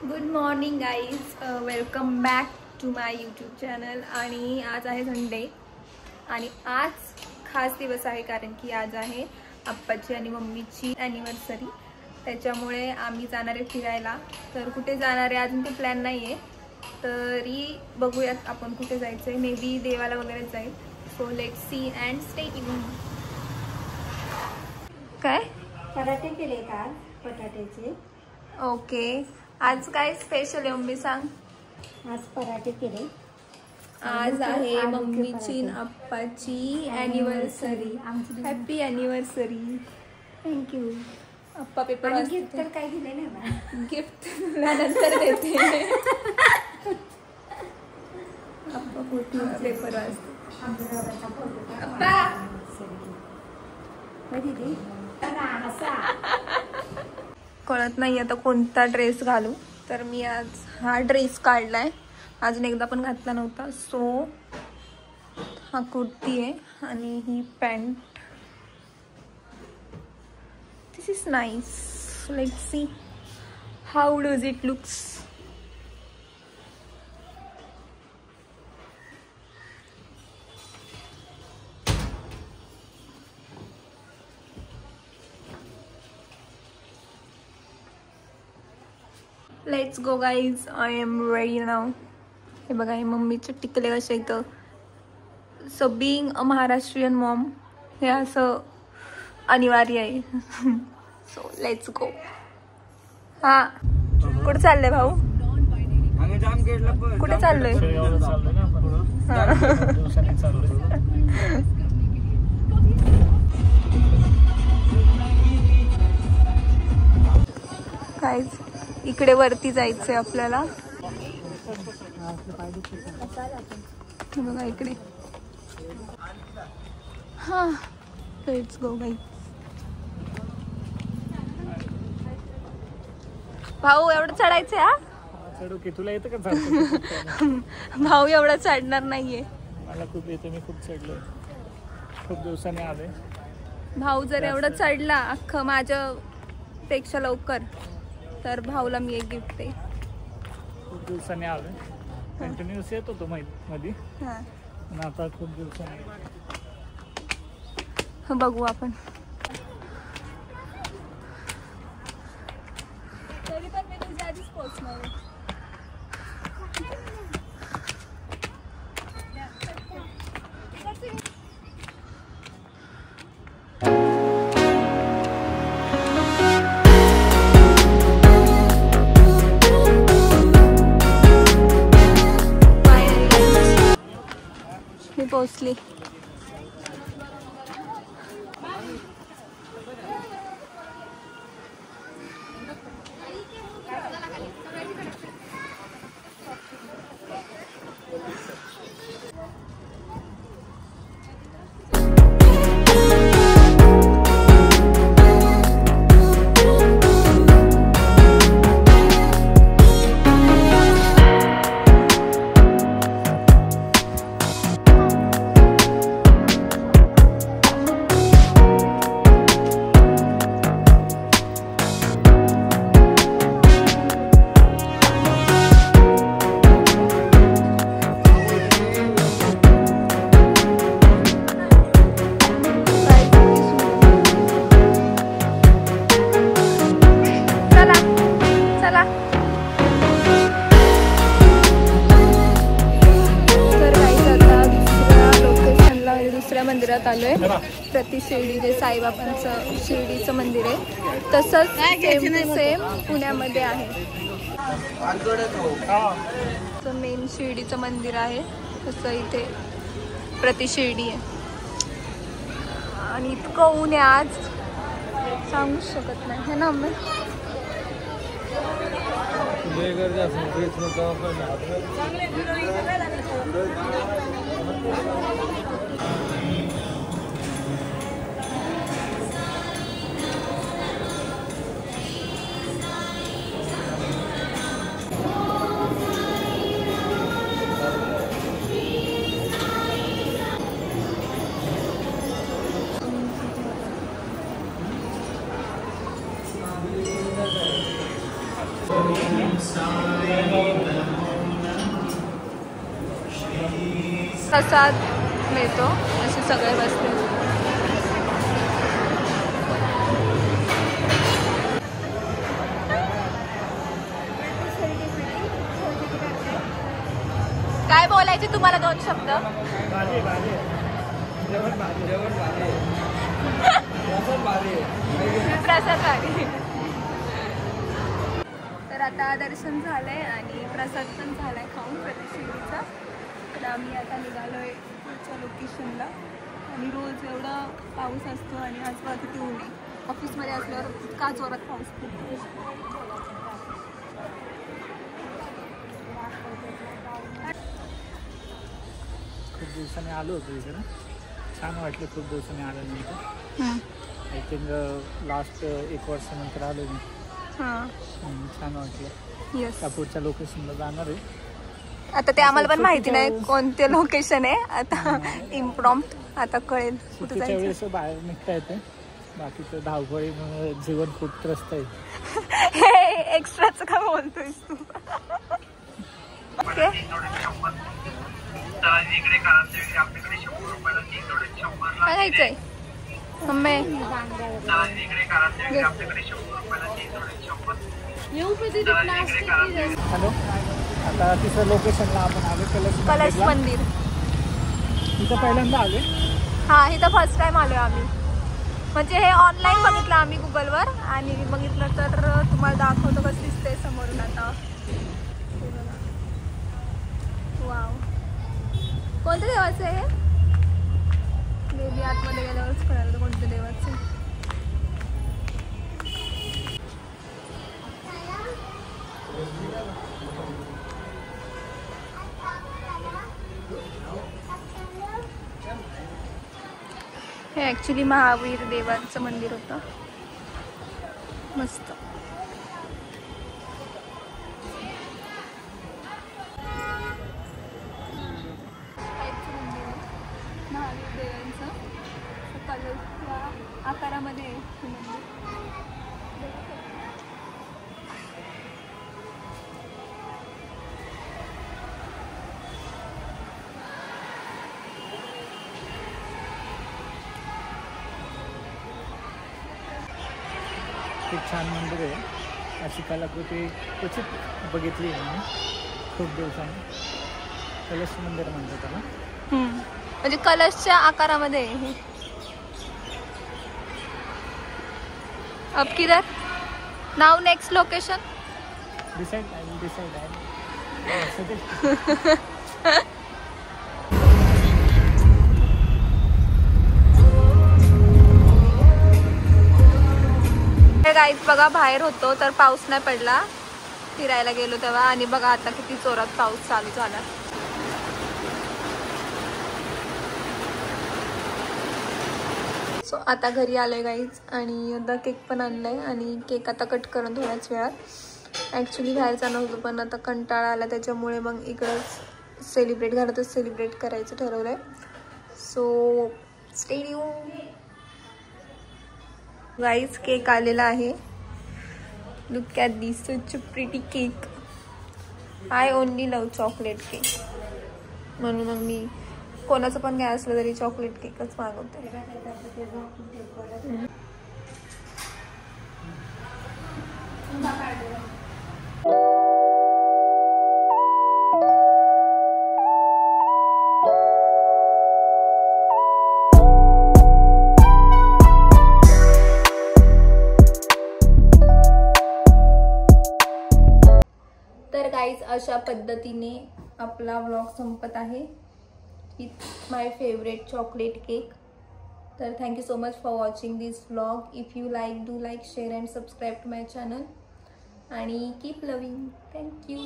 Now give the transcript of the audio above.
Good morning guys, welcome back to my YouTube channel. आणि आज आहे संडे आणि आज खास दिवस आहे कारण की आज आहे आप्पाची आणि मम्मीची ॲनिव्हर्सरी. त्याच्यामुळे आम्ही जाणार आहे फिरायला. तर कुठे जाणार आहे अजून काही प्लॅन नाही आहे, तरी बघूयात आपण कुठे जायचं आहे. मे बी देवाला वगैरे जाईल. So let's see and stay tune. काय पराठे केले का बटाट्याचे? ओके, आज काय स्पेशल आहे मम्मी सांग. आज पराठे केले. आज आहे मम्मीची आप्पाची ॲनिव्हर्सरी. Happy anniversary. थँक्यू. आप्पा पेपर गिफ्ट तर काय दिले नाही मला. गिफ्ट नंतर देते. आप्पा पेपर वाजते. आप्पा दीदी कळत नाही आता कोणता ड्रेस घालू. तर मी आज हा ड्रेस काढलाय, अजून एकदा पण घातला नव्हता. सो हा कुर्ती आहे आणि ही pant. This is nice. Let's see how does it looks. Let's go guys. I am ready now. हे बघा, हे मम्मीचे टिकले कसे इथं. So being a Maharashtrian mom हे असं अनिवार्य आहे. So let's go. हा, कुठे चाललंय भाऊ? कुठे चाललोय? काहीच इकडे वरती जायचंय आपल्याला. बघा इकडे. हा, लेट्स गो गाईज. भाऊ एवढं चढायचंय? हा चढू की, तुला येतं का? भाऊ एवढं चढणार नाहीये. मला खूप येतं, मी खूप चढलोय, खूप दिवसांनी आले. भाऊ जर एवढं चढला अख्खं माझ्या पेक्षा लवकर, तर भाऊला मी एक गिफ्ट आहे. खूप दिवसांनी आलोय, कंटिन्यूस येत होतो मध्ये, पण आता खूप दिवसांनी. बघू आपण. तरी पण मी तुझ्या आधीच पोहोचणार आहे. मी पोहोचली. मंदिरात आलोय. प्रति शिर्डी जे साईबाबांचं शिर्डीचं मंदिर आहे, तसंच सेम पुण्यामध्ये आहे. मेन शिर्डीचं मंदिर आहे तसं इथे प्रति शिर्डी आहे. आणि इतकं ऊन आहे आज, सांगू शकत नाही है ना मम्मी. Stop. प्रसाद मिळतो, असे सगळे बसले. काय बोलायचे तुम्हाला 2 शब्द? प्रसाद भारी. तर आता दर्शन झालंय आणि प्रसाद पण झालाय खाऊन प्रतिशिर्डीचा. तर आम्ही आता निघालोय पुढच्या लोकेशनला. आणि रोज एवढा पाऊस असतो आणि आज बघा किती ऊन आहे. ऑफिसमध्ये असल्यावर इतका जोरात पाऊस पडतो. खूप दिवसांनी आलो होतो इकडे, छान वाटलं. खूप दिवसांनी आल्यानंतर आय थिंक लास्ट 1 वर्षानंतर आलो मी. छान वाटलं. येस, पुढच्या लोकेशनला जाणार आहे आता. ते आम्हाला पण माहिती नाही कोणते लोकेशन आहे. आता इम्प्रॉम्प्ट आता कळेल कुठे सुट्टीच्या वेळेस जायचं. बाहेर निघता येते. बाकीचं धावपळी जीवन खूप त्रस्त आहे. हे एक्स्ट्राच का बोलतोयस तू? ओके, काय घ्यायचंय मम्मी? हॅलो, आता तिसऱ्या लोकेशनला आपण आलो, कलश मंदिर. तिथं पहिल्यांदा आले. हा, इथं फर्स्ट टाइम आलोय आम्ही. म्हणजे हे ऑनलाईन बघितलं आम्ही गुगलवर आणि बघितलं तर तुम्हाला दाखवतो कसं दिसतंय समोरून. आता वाव, कोणत्या देवाचं आहे हे? बेबी आतमध्ये गेल्यावरच कळालं कोणत्या देवाचं आहे. हे ॲक्च्युली महावीर देवांचं मंदिर होतं. मस्त. महावीर देवांचं कलशच्या आकारामध्ये हे मंदिर. खूप छान मंदिर आहे. अशी कलाकृती क्वचित बघितली आहे मी खूप दिवसांनी. कलश मंदिर म्हणतात त्याला. म्हणजे कलशच्या आकारामध्ये आहे. अब किधर now next location? Decide guys बघा, बाहेर होतो तर पाऊस नाही पडला फिरायला गेलो तेव्हा. आणि बघा आता किती जोरात पाऊस चालू झाला. सो आता घरी आलोय गाईज आणि आता केक पण आणलाय आणि केक आता कट करून थोड्याच वेळात. ॲक्च्युली बाहेर जाणं होतं पण आता कंटाळा आला त्याच्यामुळे मग इकडंच सेलिब्रेट, घरातच सेलिब्रेट करायचं ठरवलंय. So stay tune. Guys cake आलेला आहे. Look at this such pretty cake. I only love chocolate cake, म्हणून मग मी कोणाचं पण काय असलं तरी चॉकलेट केकच मागवते. तर गाईज अशा पद्धतीने आपला व्लॉग संपत आहे with my favourite chocolate cake. तर thank you so much for watching this vlog. If you like, do like, share and subscribe to my channel आणि कीप लविंग. थँक्यू.